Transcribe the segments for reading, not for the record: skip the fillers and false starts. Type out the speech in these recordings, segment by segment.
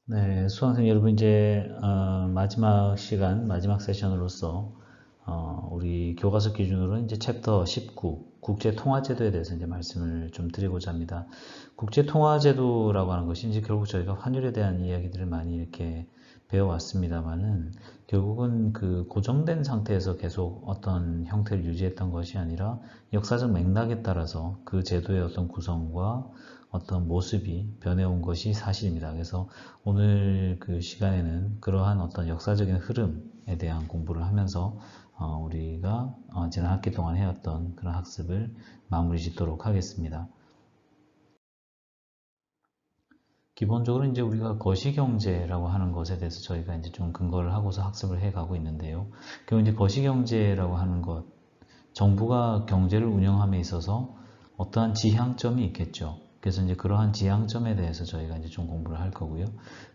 네, 수강생 여러분 이제 마지막 시간, 마지막 세션으로서 우리 교과서 기준으로 이제 챕터 19 국제통화제도에 대해서 이제 말씀을 좀 드리고자 합니다. 국제통화제도라고 하는 것이 이제 결국 저희가 환율에 대한 이야기들을 많이 이렇게 배워왔습니다만은 결국은 그 고정된 상태에서 계속 어떤 형태를 유지했던 것이 아니라 역사적 맥락에 따라서 그 제도의 어떤 구성과 어떤 모습이 변해온 것이 사실입니다. 그래서 오늘 그 시간에는 그러한 어떤 역사적인 흐름에 대한 공부를 하면서 우리가 지난 학기 동안 해왔던 그런 학습을 마무리 짓도록 하겠습니다. 기본적으로 이제 우리가 거시경제라고 하는 것에 대해서 저희가 이제 좀 근거를 하고서 학습을 해 가고 있는데요. 결국 이제 거시경제라고 하는 것, 정부가 경제를 운영함에 있어서 어떠한 지향점이 있겠죠. 그래서 이제 그러한 지향점에 대해서 저희가 이제 좀 공부를 할 거고요.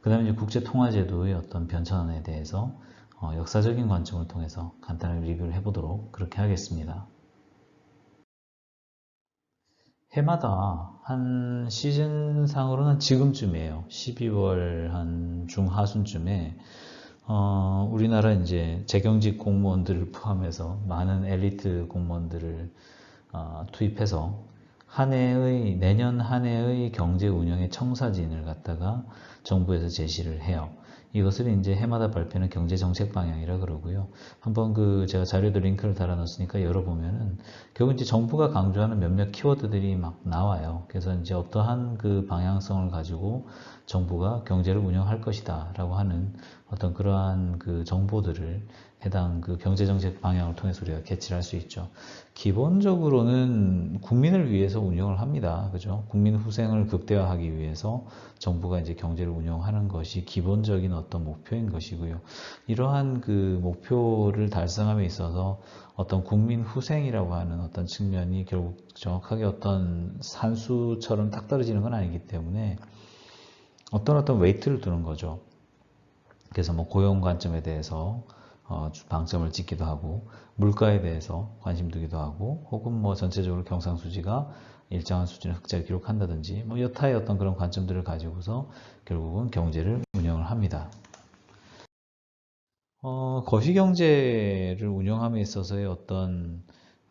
그 다음에 이제 국제통화제도의 어떤 변천에 대해서 역사적인 관점을 통해서 간단하게 리뷰를 해보도록 그렇게 하겠습니다. 해마다 한 시즌상으로는 지금쯤이에요. 12월 한 중하순쯤에 우리나라 이제 재경직 공무원들을 포함해서 많은 엘리트 공무원들을 투입해서 내년 한 해의 경제 운영의 청사진을 갖다가 정부에서 제시를 해요. 이것을 이제 해마다 발표하는 경제 정책 방향이라 그러고요. 한번 제가 자료도 링크를 달아놨으니까 열어보면은 결국 이제 정부가 강조하는 몇몇 키워드들이 막 나와요. 그래서 이제 어떠한 그 방향성을 가지고 정부가 경제를 운영할 것이다 라고 하는 어떤 그러한 그 정보들을 해당 그 경제정책 방향을 통해서 우리가 캐치를 할 수 있죠. 기본적으로는 국민을 위해서 운영을 합니다. 그죠? 국민 후생을 극대화하기 위해서 정부가 이제 경제를 운영하는 것이 기본적인 어떤 목표인 것이고요. 이러한 그 목표를 달성함에 있어서 어떤 국민 후생이라고 하는 어떤 측면이 결국 정확하게 어떤 산수처럼 딱 떨어지는 건 아니기 때문에 어떤 웨이트를 두는 거죠. 그래서 뭐 고용 관점에 대해서 방점을 찍기도 하고 물가에 대해서 관심 두기도 하고 혹은 뭐 전체적으로 경상수지가 일정한 수준의 흑자를 기록한다든지 뭐 여타의 어떤 그런 관점들을 가지고서 결국은 경제를 운영을 합니다. 거시경제를 운영함에 있어서의 어떤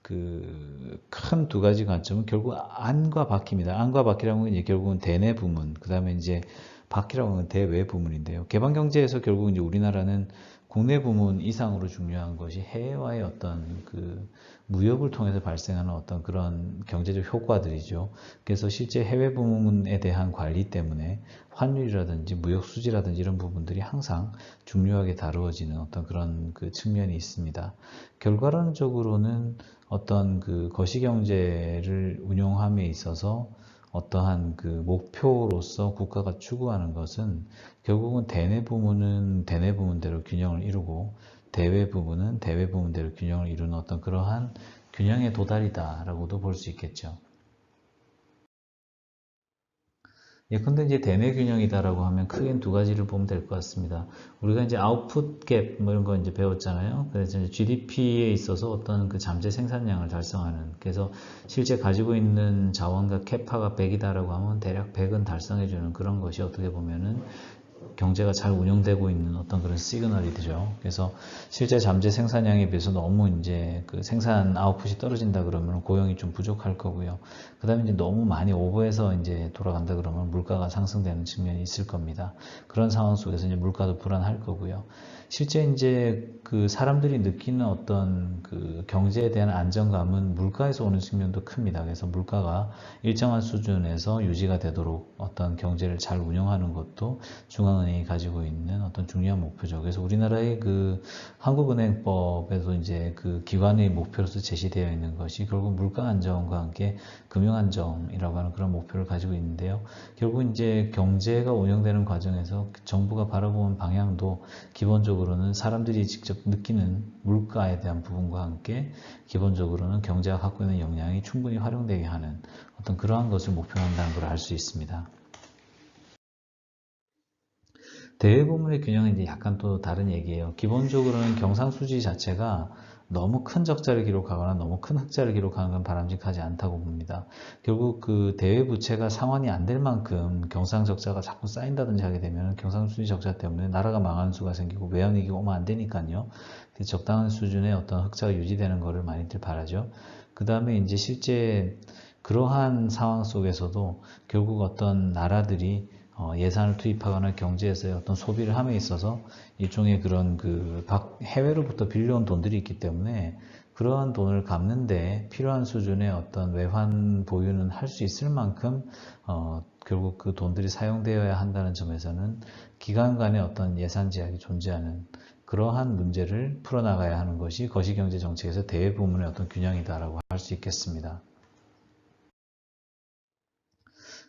그 큰 두 가지 관점은 결국 안과 밖입니다. 안과 밖이라는 건 이제 결국은 대내 부문, 그 다음에 이제 밖이라고 하는 대외 부문인데요. 개방경제에서 결국 이제 우리나라는 국내 부문 이상으로 중요한 것이 해외와의 어떤 그 무역을 통해서 발생하는 어떤 그런 경제적 효과들이죠. 그래서 실제 해외 부문에 대한 관리 때문에 환율이라든지 무역 수지라든지 이런 부분들이 항상 중요하게 다루어지는 어떤 그런 그 측면이 있습니다. 결과론적으로는 어떤 그 거시경제를 운용함에 있어서 어떠한 그 목표로서 국가가 추구하는 것은 결국은 대내 부문은 대내 부문대로 균형을 이루고 대외 부분은 대외 부문대로 균형을 이루는 어떤 그러한 균형의 도달이다라고도 볼 수 있겠죠. 예컨대 이제 대내 균형이다라고 하면 크게 두 가지를 보면 될 것 같습니다. 우리가 이제 아웃풋 갭 뭐 이런 거 이제 배웠잖아요. 그래서 이제 GDP에 있어서 어떤 그 잠재 생산량을 달성하는 그래서 실제 가지고 있는 자원과 캐파가 100이다라고 하면 대략 100은 달성해주는 그런 것이 어떻게 보면은 경제가 잘 운영되고 있는 어떤 그런 시그널이 되죠. 그래서 실제 잠재 생산량에 비해서 너무 이제 그 생산 아웃풋이 떨어진다 그러면 고용이 좀 부족할 거고요. 그 다음에 이제 너무 많이 오버해서 이제 돌아간다 그러면 물가가 상승되는 측면이 있을 겁니다. 그런 상황 속에서 이제 물가도 불안할 거고요. 실제 이제 그 사람들이 느끼는 어떤 그 경제에 대한 안정감은 물가에서 오는 측면도 큽니다. 그래서 물가가 일정한 수준에서 유지가 되도록 어떤 경제를 잘 운영하는 것도 중앙은행이 가지고 있는 어떤 중요한 목표죠. 그래서 우리나라의 그 한국은행법에도 이제 그 기관의 목표로서 제시되어 있는 것이 결국 물가 안정과 함께 금융 안정이라고 하는 그런 목표를 가지고 있는데요. 결국 이제 경제가 운영되는 과정에서 정부가 바라보는 방향도 기본적으로는 사람들이 직접 느끼는 물가에 대한 부분과 함께 기본적으로는 경제가 갖고 있는 역량이 충분히 활용되게 하는 어떤 그러한 것을 목표로 한다는 걸 알 수 있습니다. 대외 부문의 균형은 이제 약간 또 다른 얘기예요. 기본적으로는 경상수지 자체가 너무 큰 적자를 기록하거나 너무 큰 흑자를 기록하는 건 바람직하지 않다고 봅니다. 결국 그 대외 부채가 상환이 안 될 만큼 경상적자가 자꾸 쌓인다든지 하게 되면 경상수지 적자 때문에 나라가 망하는 수가 생기고 외환위기가 오면 안 되니까요. 적당한 수준의 어떤 흑자가 유지되는 것을 많이들 바라죠. 그 다음에 이제 실제 그러한 상황 속에서도 결국 어떤 나라들이 예산을 투입하거나 경제에서의 어떤 소비를 함에 있어서 일종의 그런 해외로부터 빌려온 돈들이 있기 때문에 그러한 돈을 갚는데 필요한 수준의 어떤 외환 보유는 할 수 있을 만큼 결국 그 돈들이 사용되어야 한다는 점에서는 기간 간의 어떤 예산 제약이 존재하는 그러한 문제를 풀어나가야 하는 것이 거시경제 정책에서 대외 부문의 어떤 균형이다라고 할 수 있겠습니다.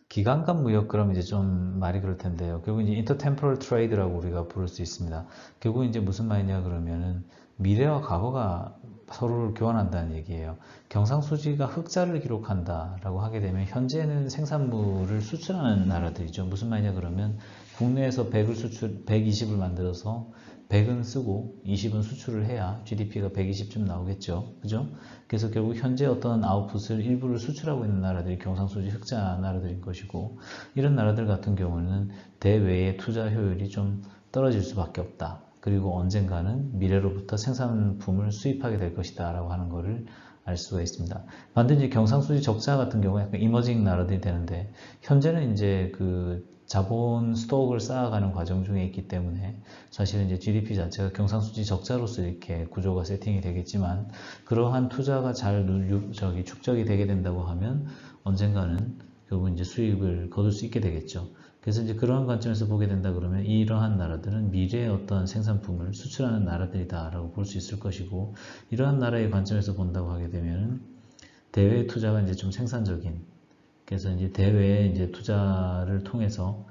기간 간 무역 그럼 이제 좀 말이 그럴 텐데요. 결국 이제 intertemporal trade라고 우리가 부를 수 있습니다. 결국 이제 무슨 말이냐 그러면은 미래와 과거가 서로를 교환한다는 얘기예요. 경상수지가 흑자를 기록한다라고 하게 되면 현재는 생산물을 수출하는 나라들이죠. 무슨 말이냐 그러면 국내에서 120을 만들어서 100은 쓰고 20은 수출을 해야 GDP가 120쯤 나오겠죠. 그죠? 그래서 결국 현재 어떤 아웃풋을 일부를 수출하고 있는 나라들이 경상수지 흑자 나라들인 것이고, 이런 나라들 같은 경우는 대외의 투자 효율이 좀 떨어질 수밖에 없다. 그리고 언젠가는 미래로부터 생산품을 수입하게 될 것이다 라고 하는 것을 알 수가 있습니다. 반대로 경상수지 적자 같은 경우는 약간 이머징 나라들이 되는데, 현재는 이제 그 자본 스톡을 쌓아가는 과정 중에 있기 때문에 사실은 이제 GDP 자체가 경상수지 적자로서 이렇게 구조가 세팅이 되겠지만, 그러한 투자가 잘 축적이 되게 된다고 하면 언젠가는 결국 이제 수익을 거둘 수 있게 되겠죠. 그래서 이제 그러한 관점에서 보게 된다 그러면 이러한 나라들은 미래의 어떤 생산품을 수출하는 나라들이다라고 볼 수 있을 것이고, 이러한 나라의 관점에서 본다고 하게 되면 대외 투자가 이제 좀 생산적인, 그래서 이제 대외 이제 투자를 통해서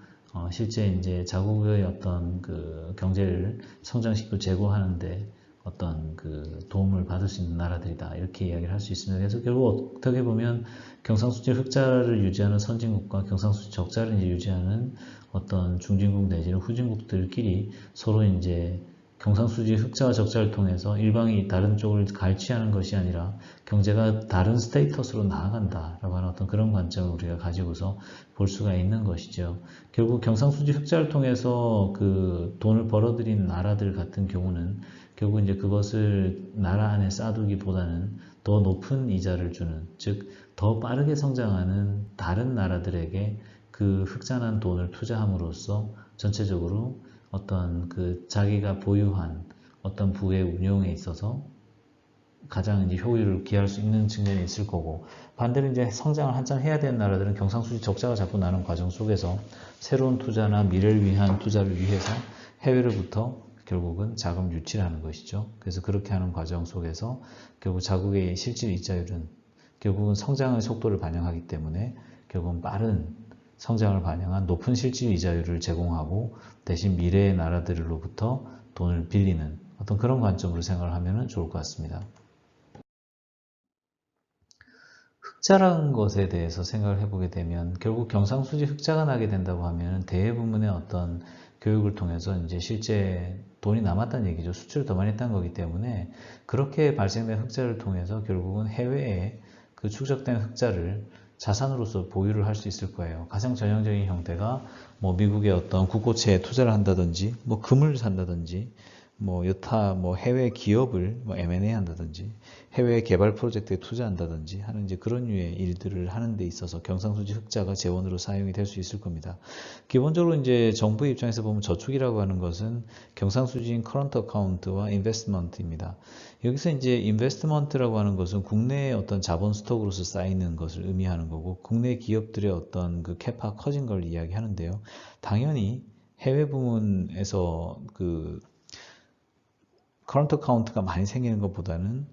실제 이제 자국의 어떤 그 경제를 성장시키고 제고하는데 어떤 그 도움을 받을 수 있는 나라들이다, 이렇게 이야기를 할 수 있습니다. 그래서 결국 어떻게 보면 경상수지 흑자를 유지하는 선진국과 경상수지 적자를 이제 유지하는 어떤 중진국 내지는 후진국들끼리 서로 이제 경상수지 흑자와 적자를 통해서 일방이 다른 쪽을 갈취하는 것이 아니라 경제가 다른 스테이터스로 나아간다라고 하는 어떤 그런 관점을 우리가 가지고서 볼 수가 있는 것이죠. 결국 경상수지 흑자를 통해서 그 돈을 벌어들인 나라들 같은 경우는 결국 이제 그것을 나라 안에 쌓아두기보다는 더 높은 이자를 주는, 즉 더 빠르게 성장하는 다른 나라들에게 그 흑자난 돈을 투자함으로써 전체적으로 어떤 그 자기가 보유한 어떤 부의 운용에 있어서 가장 이제 효율을 기할 수 있는 측면이 있을 거고, 반대로 이제 성장을 한참 해야 되는 나라들은 경상수지 적자가 자꾸 나는 과정 속에서 새로운 투자나 미래를 위한 투자를 위해서 해외로부터 결국은 자금 유치를 하는 것이죠. 그래서 그렇게 하는 과정 속에서 결국 자국의 실질 이자율은 결국은 성장의 속도를 반영하기 때문에 결국은 빠른 성장을 반영한 높은 실질 이자율을 제공하고 대신 미래의 나라들로부터 돈을 빌리는 어떤 그런 관점으로 생각을 하면 좋을 것 같습니다. 흑자라는 것에 대해서 생각을 해보게 되면 결국 경상수지 흑자가 나게 된다고 하면 대부분의 어떤 교육을 통해서 이제 실제 돈이 남았다는 얘기죠. 수출을 더 많이 했다는 거기 때문에 그렇게 발생된 흑자를 통해서 결국은 해외에 그 축적된 흑자를 자산으로서 보유를 할 수 있을 거예요. 가장 전형적인 형태가 뭐 미국의 어떤 국고채에 투자를 한다든지, 뭐 금을 산다든지, 뭐 여타 뭐 해외 기업을 뭐 M&A 한다든지, 해외 개발 프로젝트에 투자한다든지 하는 이제 그런 류의 일들을 하는 데 있어서 경상수지 흑자가 재원으로 사용이 될 수 있을 겁니다. 기본적으로 이제 정부의 입장에서 보면 저축이라고 하는 것은 경상수지인 커런트 어카운트와 인베스트먼트입니다. 여기서 이제 인베스트먼트라고 하는 것은 국내의 어떤 자본 스톡으로서 쌓이는 것을 의미하는 거고, 국내 기업들의 어떤 그 캐파 커진 걸 이야기하는데요. 당연히 해외 부문에서 그 커런트 어카운트가 많이 생기는 것보다는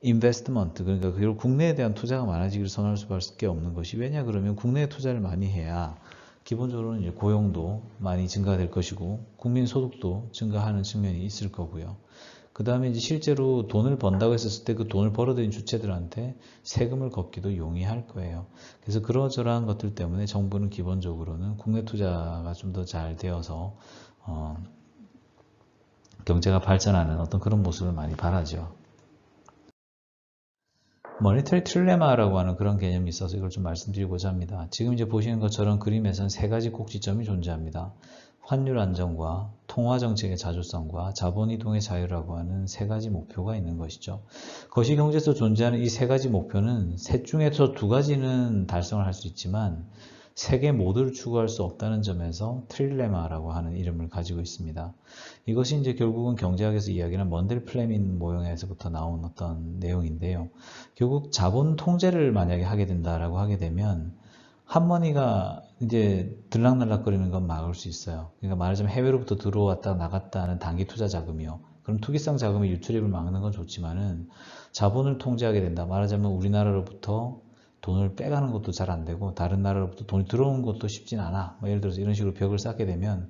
인베스트먼트, 그러니까 결국 국내에 대한 투자가 많아지기를 선호할 수밖에 없는 것이, 왜냐 그러면 국내에 투자를 많이 해야 기본적으로는 이제 고용도 많이 증가될 것이고 국민 소득도 증가하는 측면이 있을 거고요. 그 다음에 이제 실제로 돈을 번다고 했었을 때 그 돈을 벌어들인 주체들한테 세금을 걷기도 용이할 거예요. 그래서 그러저러한 것들 때문에 정부는 기본적으로는 국내 투자가 좀 더 잘 되어서 경제가 발전하는 어떤 그런 모습을 많이 바라죠. 머니터리 트릴레마라고 하는 그런 개념이 있어서 이걸 좀 말씀드리고자 합니다. 지금 이제 보시는 것처럼 그림에서는 세 가지 꼭지점이 존재합니다. 환율 안정과 통화 정책의 자주성과 자본 이동의 자유라고 하는 세 가지 목표가 있는 것이죠. 거시경제에서 존재하는 이 세 가지 목표는 셋 중에서 두 가지는 달성을 할 수 있지만 세 개 모두를 추구할 수 없다는 점에서 트릴레마라고 하는 이름을 가지고 있습니다. 이것이 이제 결국은 경제학에서 이야기하는 먼델 플레밍 모형에서부터 나온 어떤 내용인데요. 결국 자본 통제를 만약에 하게 된다라고 하게 되면 한머니가 이제 들락날락거리는 건 막을 수 있어요. 그러니까 말하자면 해외로부터 들어왔다 나갔다 하는 단기 투자 자금이요. 그럼 투기성 자금의 유출입을 막는 건 좋지만은 자본을 통제하게 된다. 말하자면 우리나라로부터 돈을 빼가는 것도 잘 안 되고 다른 나라로부터 돈이 들어오는 것도 쉽진 않아. 예를 들어서 이런 식으로 벽을 쌓게 되면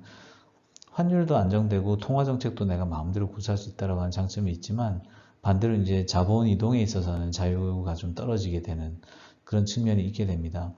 환율도 안정되고 통화 정책도 내가 마음대로 구사할 수 있다라고 하는 장점이 있지만 반대로 이제 자본 이동에 있어서는 자유가 좀 떨어지게 되는 그런 측면이 있게 됩니다.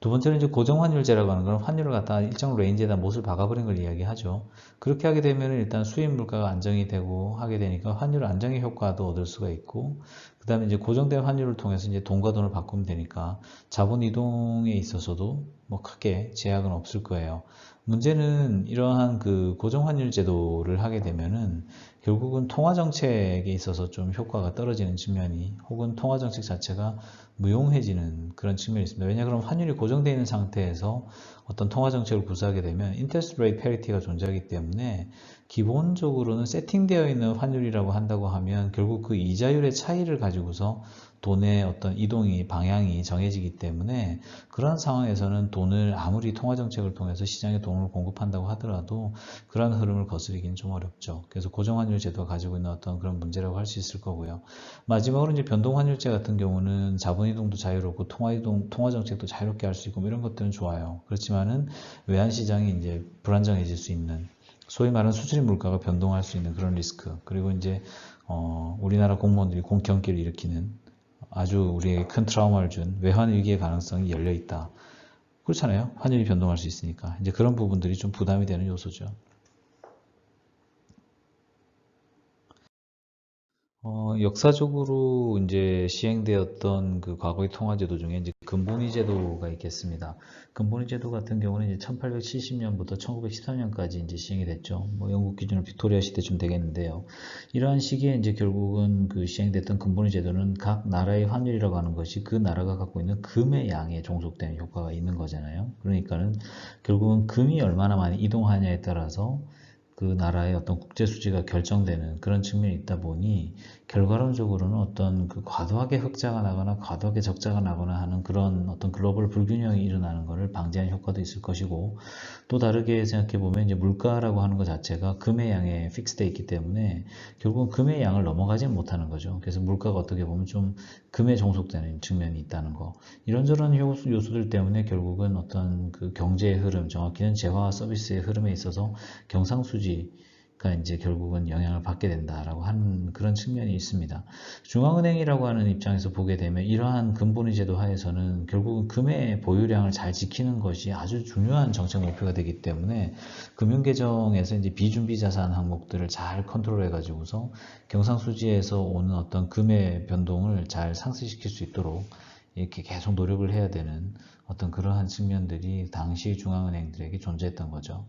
두 번째는 이제 고정환율제라고 하는 건 환율을 갖다가 일정 레인지에다 못을 박아버린 걸 이야기하죠. 그렇게 하게 되면 일단 수입 물가가 안정이 되고 하게 되니까 환율 안정의 효과도 얻을 수가 있고, 그 다음에 이제 고정된 환율을 통해서 이제 돈과 돈을 바꾸면 되니까 자본 이동에 있어서도 뭐 크게 제약은 없을 거예요. 문제는 이러한 그 고정환율 제도를 하게 되면은 결국은 통화정책에 있어서 좀 효과가 떨어지는 측면이 혹은 통화정책 자체가 무용해지는 그런 측면이 있습니다. 왜냐 그러면 환율이 고정되어 있는 상태에서 어떤 통화정책을 구사하게 되면 인터레스트 레이트 패리티가 존재하기 때문에 기본적으로는 세팅되어 있는 환율이라고 한다고 하면 결국 그 이자율의 차이를 가지고서 돈의 어떤 이동이 방향이 정해지기 때문에 그러한 상황에서는 돈을 아무리 통화정책을 통해서 시장에 돈을 공급한다고 하더라도 그러한 흐름을 거스르기는 좀 어렵죠. 그래서 고정환율 제도가 가지고 있는 어떤 그런 문제라고 할 수 있을 거고요. 마지막으로 이제 변동환율제 같은 경우는 자본이동도 자유롭고 통화정책도 자유롭게 할 수 있고 이런 것들은 좋아요. 그렇지만은 외환시장이 이제 불안정해질 수 있는 소위 말하는 수출입 물가가 변동할 수 있는 그런 리스크, 그리고 이제 우리나라 공무원들이 공경기를 일으키는 아주 우리에게 큰 트라우마를 준 외환 위기의 가능성이 열려 있다. 그렇잖아요. 환율이 변동할 수 있으니까. 이제 그런 부분들이 좀 부담이 되는 요소죠. 역사적으로 이제 시행되었던 그 과거의 통화제도 중에 이제 금본위 제도가 있겠습니다. 금본위 제도 같은 경우는 이제 1870년부터 1913년까지 이제 시행이 됐죠. 뭐 영국 기준으로 빅토리아 시대쯤 되겠는데요. 이러한 시기에 이제 결국은 그 시행됐던 금본위 제도는 각 나라의 환율이라고 하는 것이 그 나라가 갖고 있는 금의 양에 종속되는 효과가 있는 거잖아요. 그러니까는 결국은 금이 얼마나 많이 이동하냐에 따라서 그 나라의 어떤 국제 수지가 결정되는 그런 측면이 있다 보니 결과론적으로는 어떤 그 과도하게 흑자가 나거나 과도하게 적자가 나거나 하는 그런 어떤 글로벌 불균형이 일어나는 것을 방지하는 효과도 있을 것이고, 또 다르게 생각해 보면 이제 물가라고 하는 것 자체가 금의 양에 픽스되어 있기 때문에 결국은 금의 양을 넘어가지 못하는 거죠. 그래서 물가가 어떻게 보면 좀 금에 종속되는 측면이 있다는 거, 이런저런 요소들 때문에 결국은 어떤 그 경제의 흐름, 정확히는 재화와 서비스의 흐름에 있어서 경상수지가 이제 결국은 영향을 받게 된다라고 하는 그런 측면이 있습니다. 중앙은행이라고 하는 입장에서 보게 되면 이러한 금본위 제도 하에서는 결국은 금의 보유량을 잘 지키는 것이 아주 중요한 정책 목표가 되기 때문에 금융계정에서 이제 비준비 자산 항목들을 잘 컨트롤해 가지고서 경상수지에서 오는 어떤 금의 변동을 잘 상쇄시킬 수 있도록 이렇게 계속 노력을 해야 되는 어떤 그러한 측면들이 당시 중앙은행들에게 존재했던 거죠.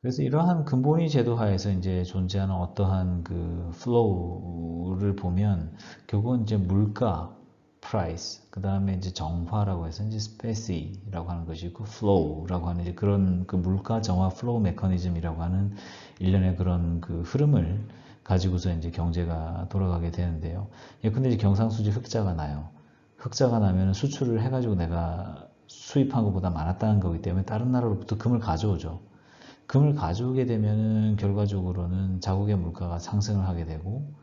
그래서 이러한 근본위 제도 하에서 이제 존재하는 어떠한 그 플로우를 보면 결국은 이제 물가, price, 그 다음에 이제 정화라고 해서 이제 spac이라고 하는 것이 있고 flow라고 하는 이제 그런 그 물가 정화 플로우 메커니즘이라고 하는 일련의 그런 그 흐름을 가지고서 이제 경제가 돌아가게 되는데요. 근데 이제 경상수지 흑자가 나요. 흑자가 나면 수출을 해가지고 내가 수입한 것보다 많았다는 거기 때문에 다른 나라로부터 금을 가져오죠. 금을 가져오게 되면은 결과적으로는 자국의 물가가 상승을 하게 되고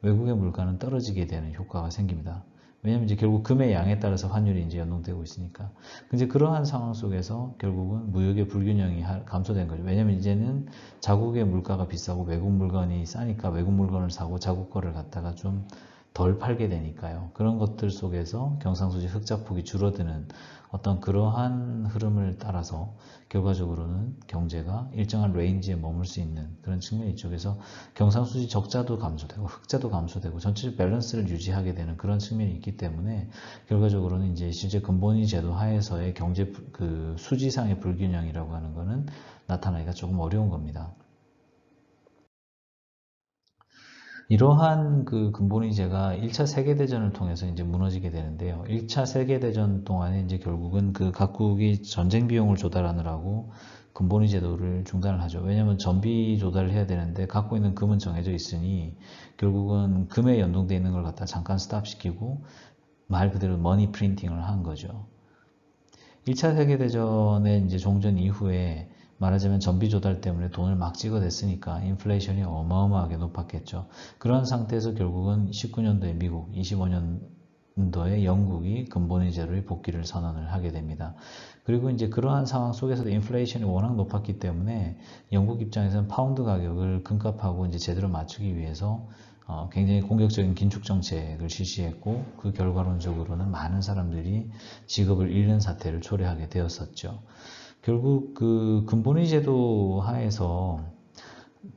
외국의 물가는 떨어지게 되는 효과가 생깁니다. 왜냐면 이제 결국 금의 양에 따라서 환율이 이제 연동되고 있으니까. 이제 그러한 상황 속에서 결국은 무역의 불균형이 감소된 거죠. 왜냐면 이제는 자국의 물가가 비싸고 외국 물건이 싸니까 외국 물건을 사고 자국 거를 갖다가 좀 덜 팔게 되니까요. 그런 것들 속에서 경상수지 흑자폭이 줄어드는 어떤 그러한 흐름을 따라서 결과적으로는 경제가 일정한 레인지에 머물 수 있는 그런 측면이 이쪽에서 경상수지 적자도 감소되고 흑자도 감소되고 전체적 밸런스를 유지하게 되는 그런 측면이 있기 때문에 결과적으로는 이제 실제 근본위 제도 하에서의 경제 그 수지상의 불균형이라고 하는 거는 나타나기가 조금 어려운 겁니다. 이러한 그 근본위제가 1차 세계대전을 통해서 이제 무너지게 되는데요. 1차 세계대전 동안에 이제 결국은 그 각국이 전쟁 비용을 조달하느라고 근본위 제도를 중단을 하죠. 왜냐하면 전비 조달을 해야 되는데 갖고 있는 금은 정해져 있으니 결국은 금에 연동되어 있는 걸 갖다 잠깐 스탑시키고 말 그대로 머니 프린팅을 한 거죠. 1차 세계대전의 이제 종전 이후에 말하자면 전비 조달 때문에 돈을 막 찍어댔으니까 인플레이션이 어마어마하게 높았겠죠. 그런 상태에서 결국은 19년도에 미국, 25년도에 영국이 근본위 제로의 복귀를 선언을 하게 됩니다. 그리고 이제 그러한 상황 속에서도 인플레이션이 워낙 높았기 때문에 영국 입장에서는 파운드 가격을 금값하고 이제 제대로 맞추기 위해서 굉장히 공격적인 긴축 정책을 실시했고 그 결과론적으로는 많은 사람들이 직업을 잃는 사태를 초래하게 되었었죠. 결국 그 근본위 제도 하에서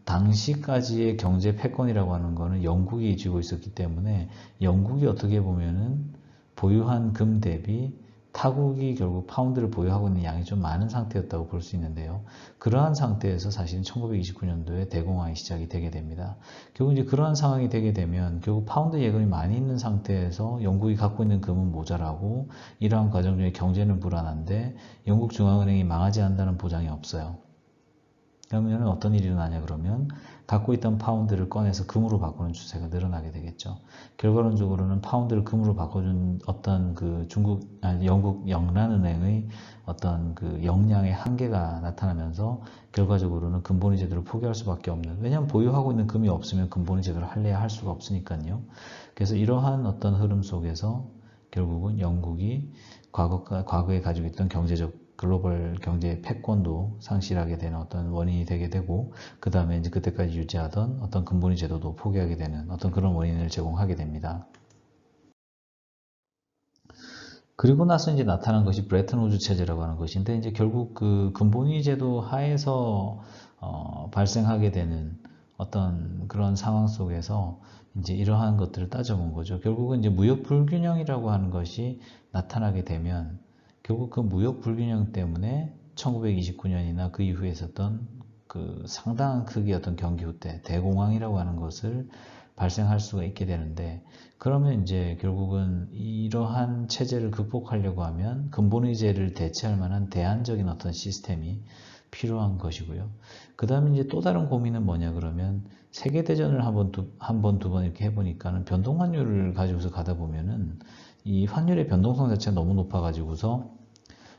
당시까지의 경제 패권이라고 하는 거는 영국이 쥐고 있었기 때문에 영국이 어떻게 보면은 보유한 금 대비 타국이 결국 파운드를 보유하고 있는 양이 좀 많은 상태였다고 볼 수 있는데요. 그러한 상태에서 사실은 1929년도에 대공황이 시작이 되게 됩니다. 결국 이제 그러한 상황이 되게 되면 결국 파운드 예금이 많이 있는 상태에서 영국이 갖고 있는 금은 모자라고 이러한 과정 중에 경제는 불안한데 영국 중앙은행이 망하지 않는다는 보장이 없어요. 그러면 어떤 일이 일어나냐 그러면 갖고 있던 파운드를 꺼내서 금으로 바꾸는 추세가 늘어나게 되겠죠. 결과론적으로는 파운드를 금으로 바꿔준 어떤 그 영국 영란은행의 어떤 그 역량의 한계가 나타나면서 결과적으로는 근본위 제도를 포기할 수밖에 없는. 왜냐하면 보유하고 있는 금이 없으면 근본위 제도를 할래야 할 수가 없으니까요. 그래서 이러한 어떤 흐름 속에서 결국은 영국이 과거에 가지고 있던 경제적 글로벌 경제 패권도 상실하게 되는 어떤 원인이 되게 되고 그 다음에 이제 그때까지 유지하던 어떤 근본위 제도도 포기하게 되는 어떤 그런 원인을 제공하게 됩니다. 그리고 나서 이제 나타난 것이 브레튼 우즈 체제라고 하는 것인데 이제 결국 그 근본위 제도 하에서 발생하게 되는 어떤 그런 상황 속에서 이제 이러한 것들을 따져본 거죠. 결국은 이제 무역 불균형이라고 하는 것이 나타나게 되면 결국 그 무역 불균형 때문에 1929년이나 그 이후에 있었던 그 상당한 크기의 어떤 경기 후퇴, 대공황이라고 하는 것을 발생할 수가 있게 되는데 그러면 이제 결국은 이러한 체제를 극복하려고 하면 근본위제를 대체할 만한 대안적인 어떤 시스템이 필요한 것이고요. 그 다음에 이제 또 다른 고민은 뭐냐 그러면 세계대전을 한 번, 두 번 이렇게 해보니까는 변동환율을 가지고서 가다 보면은 이 환율의 변동성 자체가 너무 높아가지고서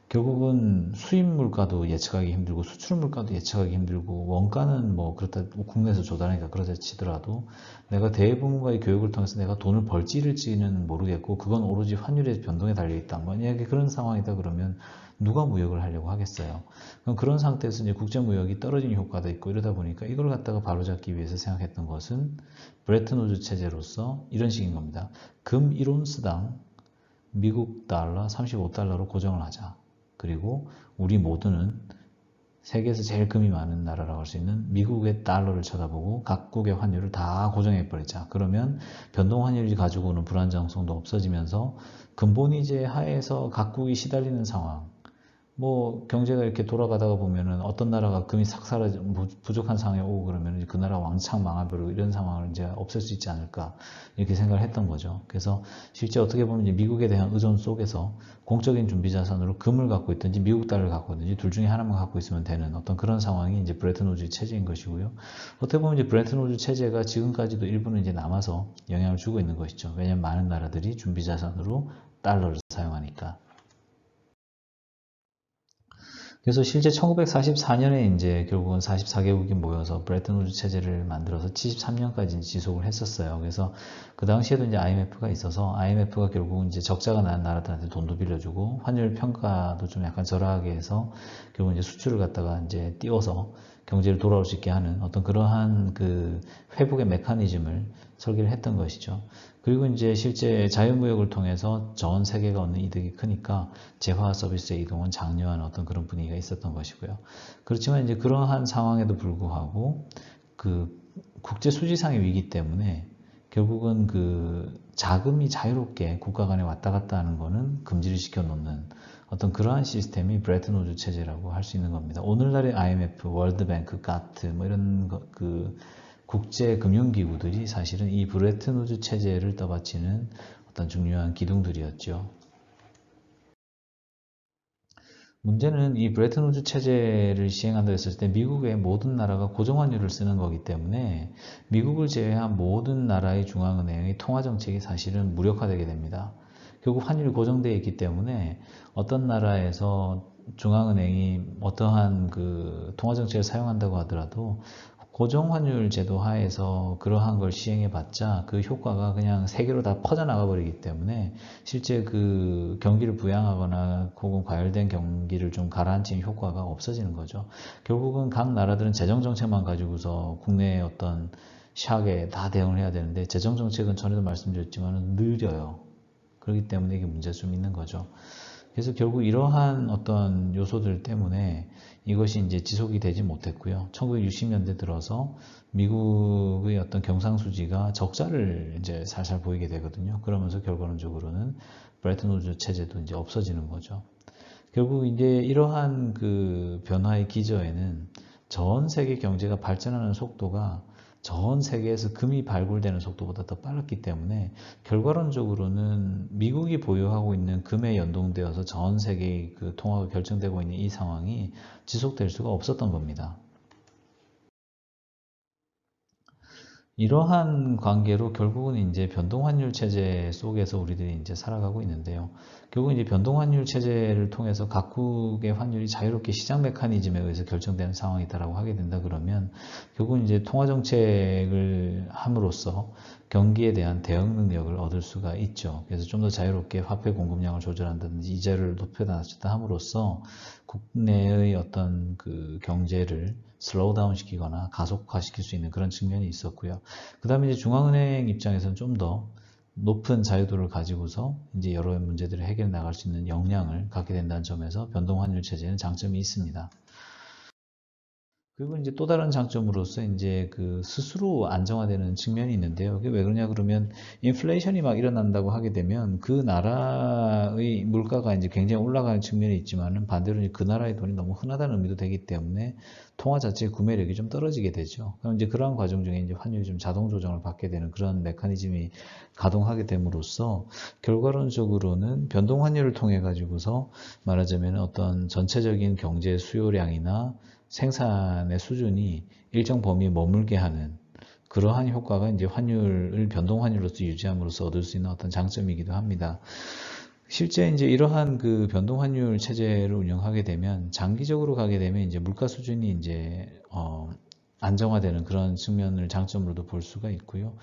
결국은 수입 물가도 예측하기 힘들고 수출 물가도 예측하기 힘들고 원가는 뭐 그렇다 국내에서 조달하니까 그렇다 치더라도 내가 대부분과의 교육을 통해서 내가 돈을 벌지 잃을지는 모르겠고 그건 오로지 환율의 변동에 달려있다. 만약에 그런 상황이다 그러면 누가 무역을 하려고 하겠어요. 그럼 그런 상태에서 이제 국제무역이 떨어지는 효과도 있고 이러다 보니까 이걸 갖다가 바로잡기 위해서 생각했던 것은 브레튼 우즈 체제로서 이런 식인 겁니다. 금 1온스당 미국 달러 35달러로 고정을 하자. 그리고 우리 모두는 세계에서 제일 금이 많은 나라라고 할 수 있는 미국의 달러를 쳐다보고 각국의 환율을 다 고정해 버리자. 그러면 변동 환율이 가지고 오는 불안정성도 없어지면서 근본위제 하에서 각국이 시달리는 상황. 뭐 경제가 이렇게 돌아가다가 보면은 어떤 나라가 금이 싹 사라져 부족한 상황에 오고 그러면 그 나라 왕창 망해버리고 이런 상황을 이제 없앨 수 있지 않을까 이렇게 생각을 했던 거죠. 그래서 실제 어떻게 보면 이제 미국에 대한 의존 속에서 공적인 준비 자산으로 금을 갖고 있든지 미국 달러를 갖고 있든지 둘 중에 하나만 갖고 있으면 되는 어떤 그런 상황이 이제 브레튼 우즈 체제인 것이고요. 어떻게 보면 이제 브레튼 우즈 체제가 지금까지도 일부는 이제 남아서 영향을 주고 있는 것이죠. 왜냐하면 많은 나라들이 준비 자산으로 달러를 사용하니까. 그래서 실제 1944년에 이제 결국은 44개국이 모여서 브레튼 우즈 체제를 만들어서 73년까지 지속을 했었어요. 그래서 그 당시에도 이제 IMF가 있어서 IMF가 결국은 이제 적자가 난 나라들한테 돈도 빌려주고 환율 평가도 좀 약간 절하하게 해서 결국은 이제 수출을 갖다가 이제 띄워서 경제를 돌아올 수 있게 하는 어떤 그러한 그 회복의 메커니즘을 설계를 했던 것이죠. 그리고 이제 실제 자유무역을 통해서 전 세계가 얻는 이득이 크니까 재화 서비스의 이동은 장려하는 어떤 그런 분위기가 있었던 것이고요. 그렇지만 이제 그러한 상황에도 불구하고 그 국제 수지상의 위기 때문에 결국은 그 자금이 자유롭게 국가 간에 왔다 갔다 하는 거는 금지를 시켜 놓는 어떤 그러한 시스템이 브레튼 우즈 체제라고 할 수 있는 겁니다. 오늘날의 IMF, 월드뱅크, 가트 뭐 이런 그 국제 금융기구들이 사실은 이 브레튼 우즈 체제를 떠받치는 어떤 중요한 기둥들이었죠. 문제는 이 브레튼 우즈 체제를 시행한다 했을 때 미국의 모든 나라가 고정환율을 쓰는 거기 때문에 미국을 제외한 모든 나라의 중앙은행의 통화정책이 사실은 무력화되게 됩니다. 결국 환율이 고정되어 있기 때문에 어떤 나라에서 중앙은행이 어떠한 그 통화정책을 사용한다고 하더라도 고정환율 제도 하에서 그러한 걸 시행해 봤자 그 효과가 그냥 세계로 다 퍼져나가 버리기 때문에 실제 그 경기를 부양하거나 혹은 과열된 경기를 좀 가라앉히는 효과가 없어지는 거죠. 결국은 각 나라들은 재정 정책만 가지고서 국내의 어떤 샥에 다 대응을 해야 되는데 재정 정책은 전에도 말씀드렸지만 느려요. 그렇기 때문에 이게 문제가 좀 있는 거죠. 그래서 결국 이러한 어떤 요소들 때문에 이것이 이제 지속이 되지 못했고요. 1960년대 들어서 미국의 어떤 경상수지가 적자를 이제 살살 보이게 되거든요. 그러면서 결과론적으로는 브레튼 우즈 체제도 이제 없어지는 거죠. 결국 이제 이러한 그 변화의 기저에는 전 세계 경제가 발전하는 속도가 전 세계에서 금이 발굴되는 속도보다 더 빨랐기 때문에 결과론적으로는 미국이 보유하고 있는 금에 연동되어서 전 세계의 그 통화가 결정되고 있는 이 상황이 지속될 수가 없었던 겁니다. 이러한 관계로 결국은 이제 변동환율 체제 속에서 우리들이 이제 살아가고 있는데요. 결국 이제 변동환율 체제를 통해서 각국의 환율이 자유롭게 시장 메커니즘에 의해서 결정되는 상황이다라고 하게 된다 그러면 결국은 이제 통화정책을 함으로써 경기에 대한 대응 능력을 얻을 수가 있죠. 그래서 좀 더 자유롭게 화폐 공급량을 조절한다든지 이자를 높여다 낮췄다 함으로써 국내의 어떤 그 경제를 슬로우 다운 시키거나 가속화시킬 수 있는 그런 측면이 있었고요. 그 다음에 이제 중앙은행 입장에서는 좀 더 높은 자유도를 가지고서 이제 여러 문제들을 해결해 나갈 수 있는 역량을 갖게 된다는 점에서 변동환율 체제는 장점이 있습니다. 그리고 이제 또 다른 장점으로서 이제 그 스스로 안정화되는 측면이 있는데요. 그게 왜 그러냐 그러면 인플레이션이 막 일어난다고 하게 되면 그 나라의 물가가 이제 굉장히 올라가는 측면이 있지만은 반대로 이제 그 나라의 돈이 너무 흔하다는 의미도 되기 때문에 통화 자체의 구매력이 좀 떨어지게 되죠. 그럼 이제 그러한 과정 중에 이제 환율이 좀 자동 조정을 받게 되는 그런 메커니즘이 가동하게 됨으로써 결과론적으로는 변동 환율을 통해 가지고서 말하자면 어떤 전체적인 경제 수요량이나 생산의 수준이 일정 범위에 머물게 하는 그러한 효과가 이제 환율을 변동 환율로서 유지함으로써 얻을 수 있는 어떤 장점이기도 합니다. 실제 이제 이러한 그 변동 환율 체제를 운영하게 되면 장기적으로 가게 되면 이제 물가 수준이 이제 안정화되는 그런 측면을 장점으로도 볼 수가 있고요.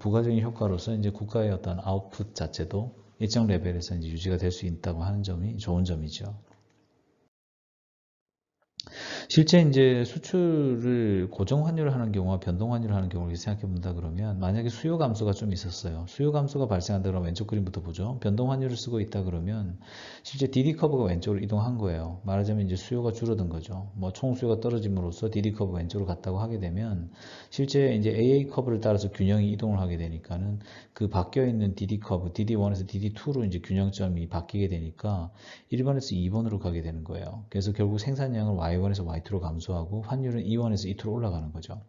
부가적인 효과로서 이제 국가의 어떤 아웃풋 자체도 일정 레벨에서 이제 유지가 될 수 있다고 하는 점이 좋은 점이죠. 실제 이제 수출을 고정 환율을 하는 경우와 변동 환율을 하는 경우를 생각해 본다 그러면 만약에 수요 감소가 좀 있었어요. 수요 감소가 발생한다 그러면 왼쪽 그림부터 보죠. 변동 환율을 쓰고 있다 그러면 실제 DD 커브가 왼쪽으로 이동한 거예요. 말하자면 이제 수요가 줄어든 거죠. 뭐 총 수요가 떨어짐으로써 DD 커브가 왼쪽으로 갔다고 하게 되면 실제 이제 AA 커브를 따라서 균형이 이동을 하게 되니까는 그 바뀌어 있는 DD 커브, DD1에서 DD2로 이제 균형점이 바뀌게 되니까 1번에서 2번으로 가게 되는 거예요. 그래서 결국 생산량을 Y1에서 I2로 감소하고 환율은 E1에서 E2로 올라가는 거죠.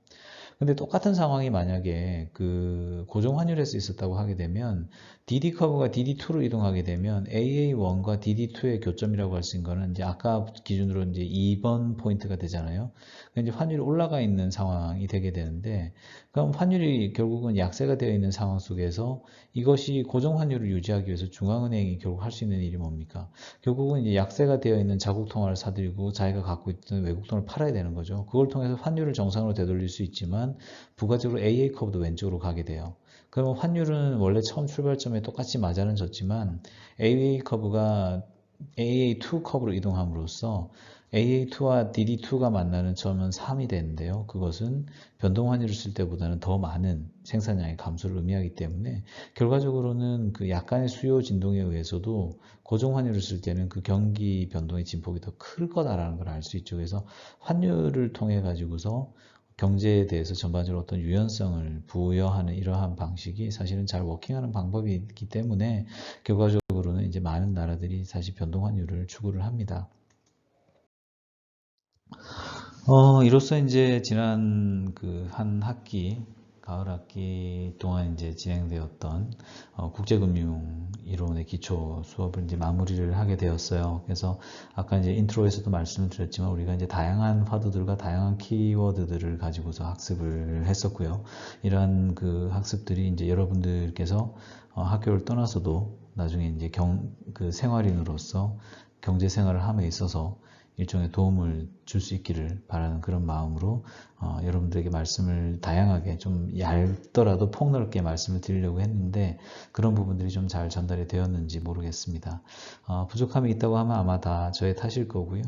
근데 똑같은 상황이 만약에 그 고정 환율에서 있었다고 하게 되면 DD 커브가 DD2로 이동하게 되면 AA1과 DD2의 교점이라고 할 수 있는 거는 이제 아까 기준으로 이제 2번 포인트가 되잖아요. 그러니까 이제 환율이 올라가 있는 상황이 되게 되는데 그럼 환율이 결국은 약세가 되어 있는 상황 속에서 이것이 고정 환율을 유지하기 위해서 중앙은행이 결국 할 수 있는 일이 뭡니까? 결국은 이제 약세가 되어 있는 자국 통화를 사들이고 자기가 갖고 있던 외국 돈을 팔아야 되는 거죠. 그걸 통해서 환율을 정상으로 되돌릴 수 있지만 부가적으로 AA 커브도 왼쪽으로 가게 돼요. 그러면 환율은 원래 처음 출발점에 똑같이 맞아는 졌지만 AA 커브가 AA2 커브로 이동함으로써 AA2와 DD2가 만나는 점은 3이 되는데요. 그것은 변동 환율을 쓸 때보다는 더 많은 생산량의 감소를 의미하기 때문에 결과적으로는 그 약간의 수요 진동에 의해서도 고정 환율을 쓸 때는 그 경기 변동의 진폭이 더 클 거다라는 걸 알 수 있죠. 그래서 환율을 통해 가지고서 경제에 대해서 전반적으로 어떤 유연성을 부여하는 이러한 방식이 사실은 잘 워킹하는 방법이기 때문에 결과적으로는 이제 많은 나라들이 사실 변동 환율을 추구를 합니다. 이로써 이제 지난 그 한 학기, 가을 학기 동안 이제 진행되었던 국제금융 이론의 기초 수업을 이제 마무리를 하게 되었어요. 그래서 아까 이제 인트로에서도 말씀을 드렸지만 우리가 이제 다양한 화두들과 다양한 키워드들을 가지고서 학습을 했었고요. 이러한 그 학습들이 이제 여러분들께서 학교를 떠나서도 나중에 이제 그 생활인으로서 경제 생활을 함에 있어서 일종의 도움을 줄 수 있기를 바라는 그런 마음으로 여러분들에게 말씀을 다양하게 좀 얇더라도 폭넓게 말씀을 드리려고 했는데 그런 부분들이 좀 잘 전달이 되었는지 모르겠습니다. 부족함이 있다고 하면 아마 다 저의 탓일 거고요.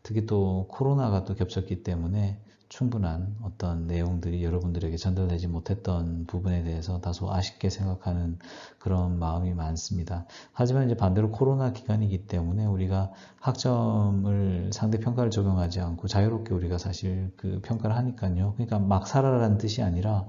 특히 또 코로나가 또 겹쳤기 때문에 충분한 어떤 내용들이 여러분들에게 전달되지 못했던 부분에 대해서 다소 아쉽게 생각하는 그런 마음이 많습니다. 하지만 이제 반대로 코로나 기간이기 때문에 우리가 학점을 상대 평가를 적용하지 않고 자유롭게 우리가 사실 그 평가를 하니까요. 그러니까 막 살아라는 뜻이 아니라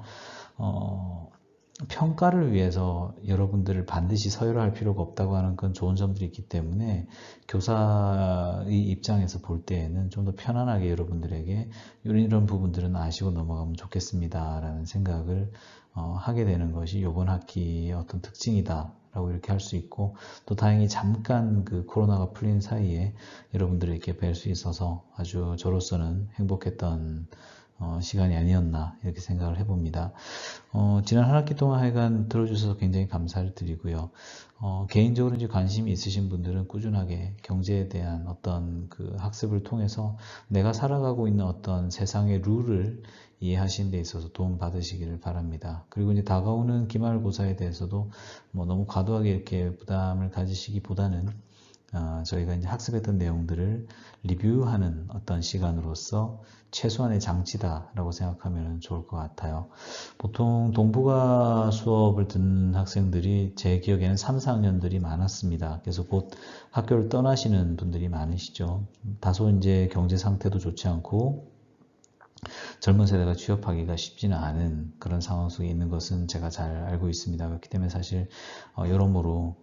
평가를 위해서 여러분들을 반드시 서열할 필요가 없다고 하는 그런 좋은 점들이 있기 때문에 교사의 입장에서 볼 때에는 좀 더 편안하게 여러분들에게 이런 부분들은 아시고 넘어가면 좋겠습니다 라는 생각을 하게 되는 것이 이번 학기의 어떤 특징이다 라고 이렇게 할 수 있고 또 다행히 잠깐 그 코로나가 풀린 사이에 여러분들을 이렇게 뵐 수 있어서 아주 저로서는 행복했던 시간이 아니었나 이렇게 생각을 해봅니다. 지난 한 학기 동안 하여간 들어주셔서 굉장히 감사를 드리고요. 개인적으로 이제 관심이 있으신 분들은 꾸준하게 경제에 대한 어떤 그 학습을 통해서 내가 살아가고 있는 어떤 세상의 룰을 이해하시는 데 있어서 도움 받으시기를 바랍니다. 그리고 이제 다가오는 기말고사에 대해서도 뭐 너무 과도하게 이렇게 부담을 가지시기보다는 저희가 이제 학습했던 내용들을 리뷰하는 어떤 시간으로서 최소한의 장치다라고 생각하면 좋을 것 같아요. 보통 동북아 수업을 듣는 학생들이 제 기억에는 3, 4학년들이 많았습니다. 그래서 곧 학교를 떠나시는 분들이 많으시죠. 다소 이제 경제 상태도 좋지 않고 젊은 세대가 취업하기가 쉽지는 않은 그런 상황 속에 있는 것은 제가 잘 알고 있습니다. 그렇기 때문에 사실 여러모로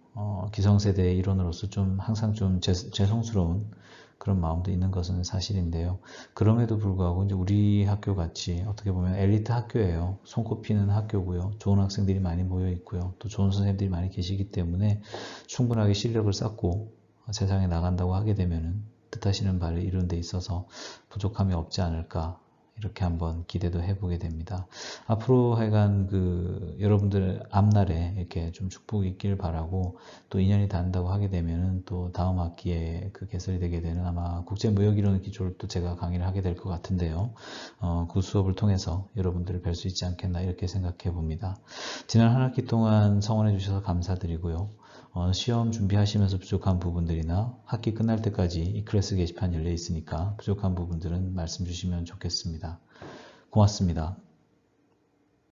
기성세대의 일원으로서 좀 항상 좀 죄송스러운 그런 마음도 있는 것은 사실인데요. 그럼에도 불구하고 이제 우리 학교 같이 어떻게 보면 엘리트 학교예요. 손꼽히는 학교고요. 좋은 학생들이 많이 모여 있고요. 또 좋은 선생님들이 많이 계시기 때문에 충분하게 실력을 쌓고 세상에 나간다고 하게 되면은 뜻하시는 바를 이루는 데 있어서 부족함이 없지 않을까 이렇게 한번 기대도 해보게 됩니다. 앞으로 하여간 그 여러분들 앞날에 이렇게 좀 축복이 있길 바라고 또 인연이 닿는다고 하게 되면은 또 다음 학기에 그 개설이 되게 되는 아마 국제무역이론 기초를 또 제가 강의를 하게 될 것 같은데요. 그 수업을 통해서 여러분들을 뵐 수 있지 않겠나 이렇게 생각해 봅니다. 지난 한 학기 동안 성원해 주셔서 감사드리고요. 시험 준비하시면서 부족한 부분들이나 학기 끝날 때까지 이 클래스 게시판 열려 있으니까 부족한 부분들은 말씀 주시면 좋겠습니다. 고맙습니다.